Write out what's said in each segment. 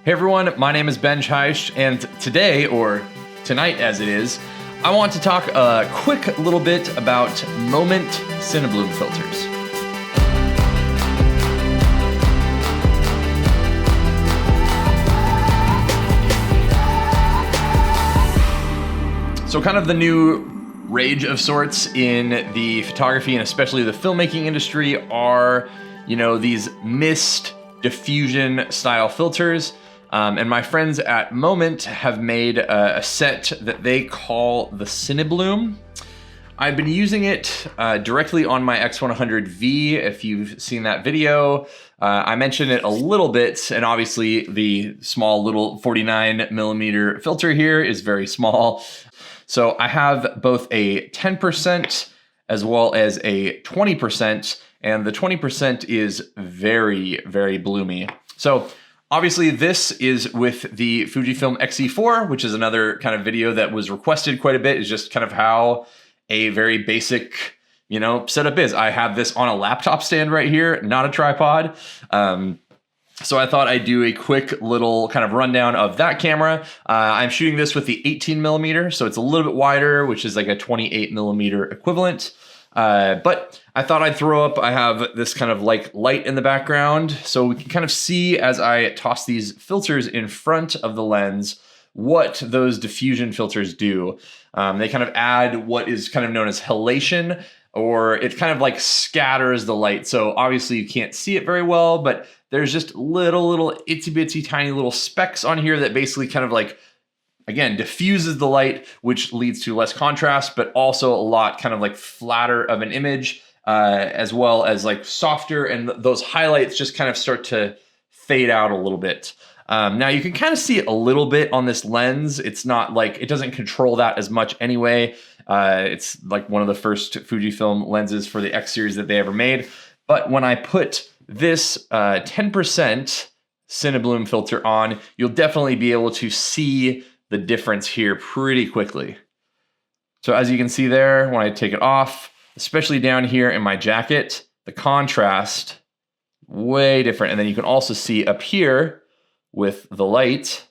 Hey everyone, my name is Ben Heisch, and today, or tonight as it is, I want to talk a quick little bit about MOMENT CINEBLOOM filters. So kind of the new rage of sorts in the photography and especially the filmmaking industry are, these mist diffusion style filters. And my friends at Moment have made a set that they call the CINEBLOOM. I've been using it directly on my X100V. If you've seen that video, I mentioned it a little bit, and obviously the small little 49mm filter here is very small. So I have both a 10% as well as a 20%, and the 20% is very, very bloomy. So obviously, this is with the FUJIFILM X100V, which is another kind of video that was requested quite a bit. Is just kind of how a very basic, setup is. I have this on a laptop stand right here, not a tripod. So I thought I'd do a quick little kind of rundown of that camera. I'm shooting this with the 18mm, so it's a little bit wider, which is like a 28mm equivalent. But I thought I'd throw up, I have this kind of like light in the background, so we can kind of see as I toss these filters in front of the lens, what those diffusion filters do. They kind of add what is kind of known as halation, or it kind of like scatters the light. So obviously you can't see it very well, but there's just little itsy bitsy tiny little specks on here that basically kind of like, again, diffuses the light, which leads to less contrast, but also a lot kind of like flatter of an image, as well as like softer, and those highlights just kind of start to fade out a little bit. Now you can kind of see it a little bit on this lens. It's not like, it doesn't control that as much anyway. It's like one of the first Fujifilm lenses for the X series that they ever made. But when I put this 10% CINEBLOOM filter on, you'll definitely be able to see the difference here pretty quickly. So as you can see there, when I take it off, especially down here in my jacket, the contrast, way different. And then you can also see up here with the light,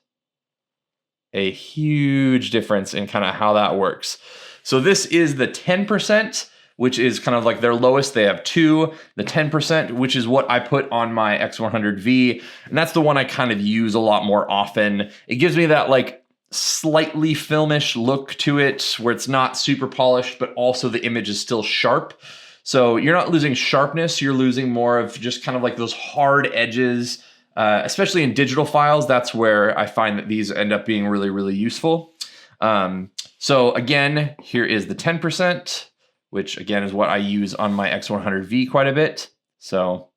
a huge difference in kind of how that works. So this is the 10%, which is kind of like their lowest. They have two, the 10%, which is what I put on my X100V. And that's the one I kind of use a lot more often. It gives me that like slightly filmish look to it, where it's not super polished, but also the image is still sharp. So you're not losing sharpness, you're losing more of just kind of like those hard edges, especially in digital files. That's where I find that these end up being really, really useful. So again, here is the 10%, which again is what I use on my X100V quite a bit. So,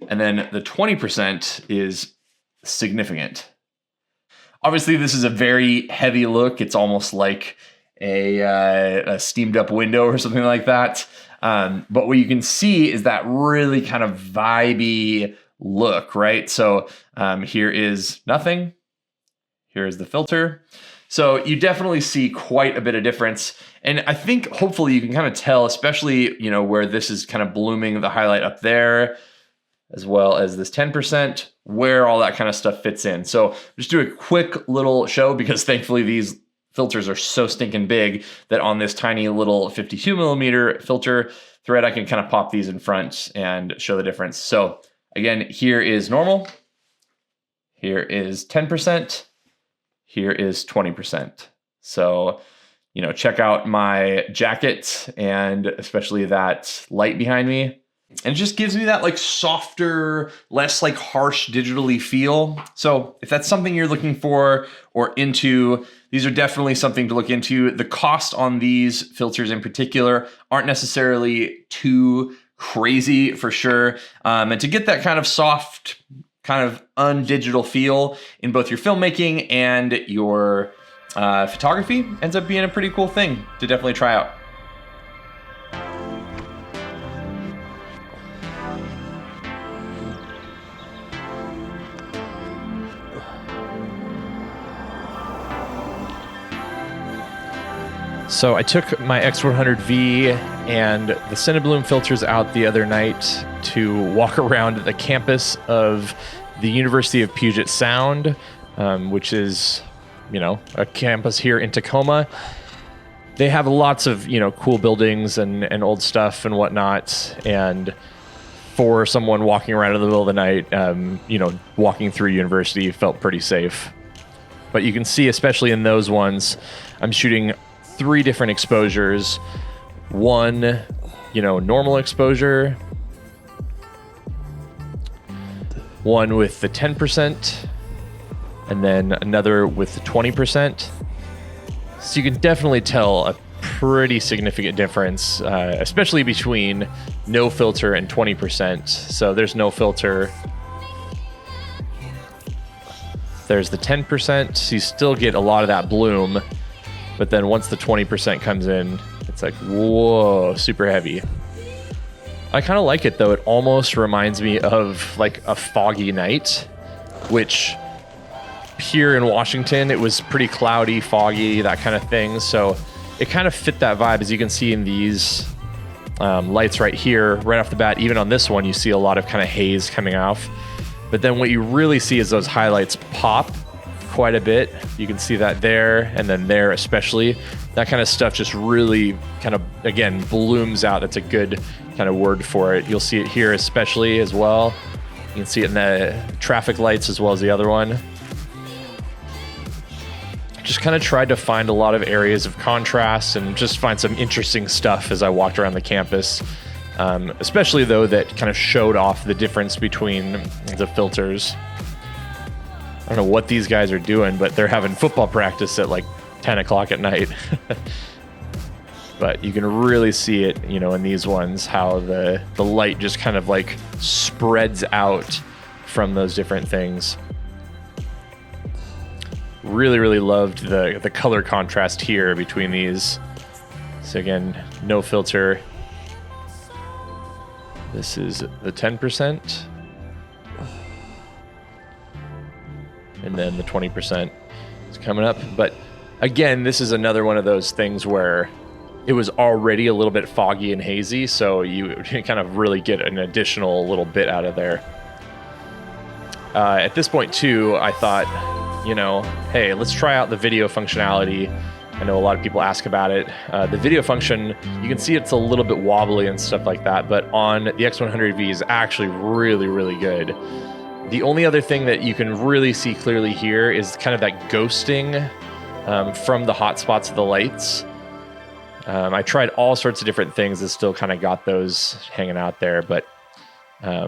and then the 20% is significant. Obviously, this is a very heavy look. It's almost like a steamed up window or something like that. But what you can see is that really kind of vibey look, right? So here is nothing. Here is the filter. So you definitely see quite a bit of difference. And I think hopefully you can kind of tell, especially, where this is kind of blooming the highlight up there, as well as this 10%, where all that kind of stuff fits in. So just do a quick little show, because thankfully these filters are so stinking big that on this tiny little 52mm filter thread, I can kind of pop these in front and show the difference. So again, here is normal, here is 10%, here is 20%. So, check out my jacket and especially that light behind me. And it just gives me that like softer, less like harsh digitally feel. So if that's something you're looking for or into, these are definitely something to look into. The cost on these filters in particular aren't necessarily too crazy for sure. And to get that kind of soft, kind of undigital feel in both your filmmaking and your photography ends up being a pretty cool thing to definitely try out. So I took my X100V and the CINEBLOOM filters out the other night to walk around the campus of the University of Puget Sound, which is, you know, a campus here in Tacoma. They have lots of, you know, cool buildings and old stuff and whatnot. And for someone walking around in the middle of the night, you know, walking through university felt pretty safe. But you can see, especially in those ones, I'm shooting 3 different exposures. One, you know, normal exposure. One with the 10%. And then another with the 20%. So you can definitely tell a pretty significant difference, especially between no filter and 20%. So there's no filter. There's the 10%, so you still get a lot of that bloom, but then once the 20% comes in, it's like, whoa, super heavy. I kind of like it though. It almost reminds me of like a foggy night, which here in Washington, it was pretty cloudy, foggy, that kind of thing. So it kind of fit that vibe, as you can see in these lights right here, right off the bat. Even on this one, you see a lot of kind of haze coming off. But then what you really see is those highlights pop quite a bit. You can see that there, and then there especially. That kind of stuff just really kind of, again, blooms out. That's a good kind of word for it. You'll see it here especially as well. You can see it in the traffic lights as well as the other one. Just kind of tried to find a lot of areas of contrast and just find some interesting stuff as I walked around the campus. Especially though that kind of showed off the difference between the filters. I don't know what these guys are doing, but they're having football practice at like 10 o'clock at night. But you can really see it, you know, in these ones, how the light just kind of like spreads out from those different things. Really, really loved the color contrast here between these. So again, no filter. This is the 10%. And then the 20% is coming up. But again, this is another one of those things where it was already a little bit foggy and hazy, so you kind of really get an additional little bit out of there. At this point too, I thought, you know, hey, let's try out the video functionality. I know a lot of people ask about it. The video function, you can see it's a little bit wobbly and stuff like that, but on the X100V is actually really, really good. The only other thing that you can really see clearly here is kind of that ghosting from the hot spots of the lights. I tried all sorts of different things that still kind of got those hanging out there, but I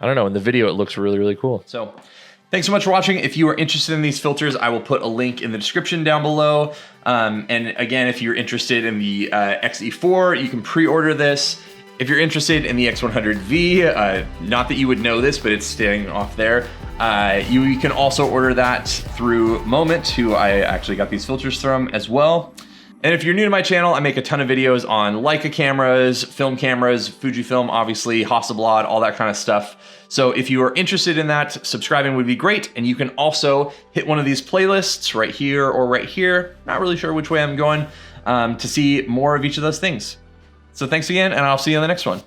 don't know, in the video it looks really, really cool. So thanks so much for watching. If you are interested in these filters, I will put a link in the description down below. And again, if you're interested in the XE4, you can pre-order this. If you're interested in the X100V, not that you would know this, but it's staying off there, you can also order that through Moment, who I actually got these filters from as well. And if you're new to my channel, I make a ton of videos on Leica cameras, film cameras, Fujifilm, obviously, Hasselblad, all that kind of stuff. So if you are interested in that, subscribing would be great. And you can also hit one of these playlists right here or right here. Not really sure which way I'm going, to see more of each of those things. So thanks again, and I'll see you in the next one.